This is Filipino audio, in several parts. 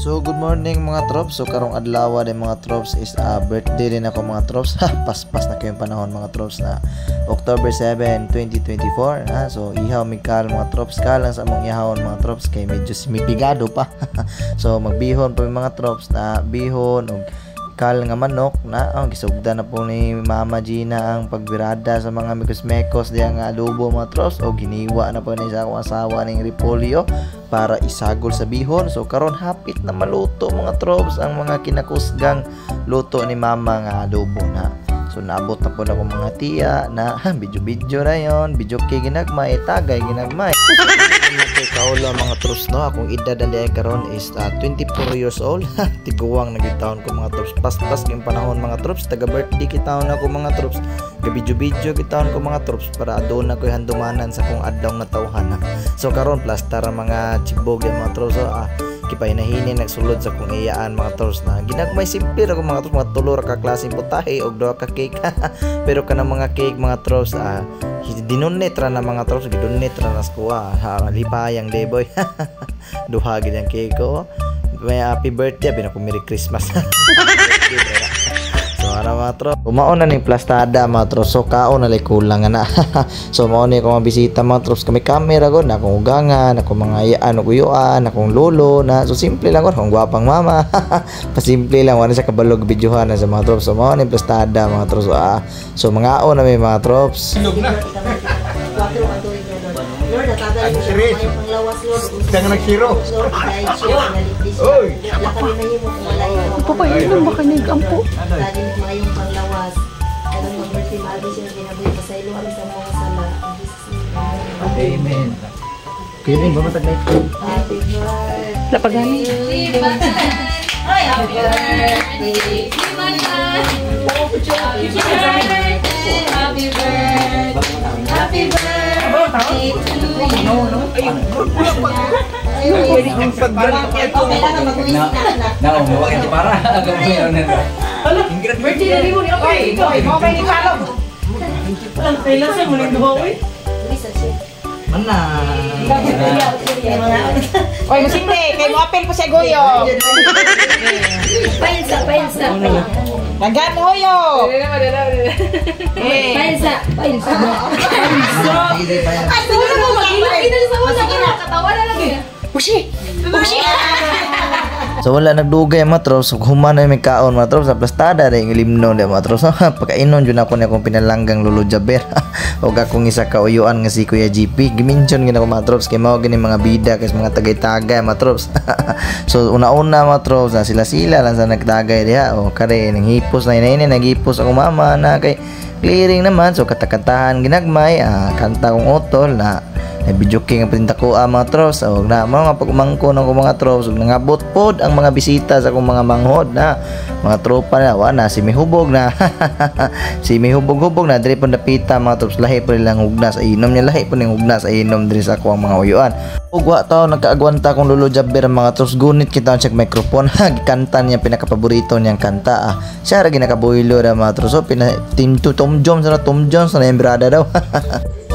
So good morning mga trops. So karong adlaw din mga trops is birthday din ako mga trops. Paspas na kayong panahon mga trops na October 7, 2024. So ihaw mi kal mga trops, kalang sa among ihawon mga trops kay medyo simipigado pa. So magbihon pa mga trops na bihon og kal nga manok na gisugda na po ni Mama Gina ang pagbirada sa mga mekos-mekos diya nga adobo mga trops o giniwa na po ni sa akong asawa ning repolyo para isagol sa bihon. So karon hapit na maluto mga trops ang mga kinakusgang luto ni Mama nga adobo na. So naabot na po na ko mga tiya na video na yon, video kay ginagmay, tagay ginagmay. Kaula mga trops no, akong edad na karon is 24 years old. Tiguwang nagitaon ko mga trops, paspas yung panahon mga trops, taga birthday kitaon ako mga trops, gabidyo kitaon ko mga trops para doon na ko handumanan sa kung adlaw na tawhan. So karon plastar mga chibog yung mga trops. So kipay nahini nagsulod sa kung iyaan mga trops na ginagmay simple ako mga trops, mga tulo ka klaseng putahe og duha ka cake. Pero kanang mga cake mga trops dinunit ra na mga trops, gidunit ra na skuha lipayang day boy. Duha gid ang cake ko. May happy birthday binako Merry Christmas. So ara mga trops, umaon na ning plastada mga trops. So kaon na lay kulang na. So mao ni ko mabisita mga trops, kami camera ko na akong ugangan, akong mga iyaan ug uyuan, akong lolo na. So simple lang ko akong gwapang mama. Pasimple lang wala sa kabalog videohan na sa mga trops. So mao ni plastada mga trops. So mga on na may mga trops. Lord, natagay mo yung panglawas, Lord. Saan nagsiro? Lord, dahil siya, naligtis siya. Wala kami mahimo kung wala yung papainom ba kanig ampo? dahil mga yung panglawas. Anong mag-birthday, maaari siya ginabuhi. Pasaylo kami sa mga sala. Amen. Kini ba matag na ito? Happy birthday. Lapagani. Ay, happy birthday. Happy birthday. Happy birthday. Oy, musinde, kay mo apel po sa goyo. Painsa. Dagan mo hoyo. Painsa. Ushi. So wala nagdugay mga trops, human na may kaon mga trops sa plastada rin limno de mga trops. Pagkainon jud ako ni akong pinalanggang Lolo Jaber. Og akong isa ka uyuan nga si Kuya GP. Gimension gina ko mga trops kay mao gani mga bida kay mga tagay-tagay mga trops. So una-una mga trops na sila lang sa nagtagay diha. O kare nang hipos na inay naghipos ako mama na kay clearing naman. So katakantahan ginagmay kanta kong utol na video king ang patinta ko mga trops. O na mga pagmangko ng mga trops ug nangabot pod ang mga bisita sa akong mga manghod na mga tropa na wala si mihubog na. Si mihubog na diri po napita mga trops, lahi po nilang hugnas sa inom niya, lahi po ning hugnas sa inom diri sa ako ang mga uyuan. Ug wa taw nagkaagwanta kung Lolo Jaber mga trops, gunit kita sa microphone. Gikanta niya pinakapaborito niyang kanta. Siya ra ginakabuhilo ra mga trops. So Tom Jones na yung brada daw.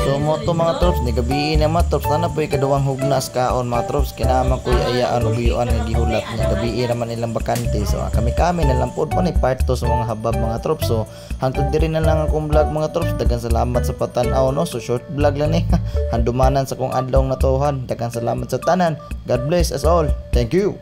So mo to mga trops, ni gabi na mga trops na po ikaduwang hugnas kaon mga trops, kinama ko ayaan ug uyuan nga gihulat niya gabi naman ilang bakante. So kami na lang pod pa ni part 2 sa mga habab mga trops. So hangtod diri na lang akong vlog mga trops. Daghang salamat sa patan-aw no. So short vlog lang ni. Handumanan sa kong adlaw na tuhan. Daghang salamat sa tanan. God bless us all. Thank you.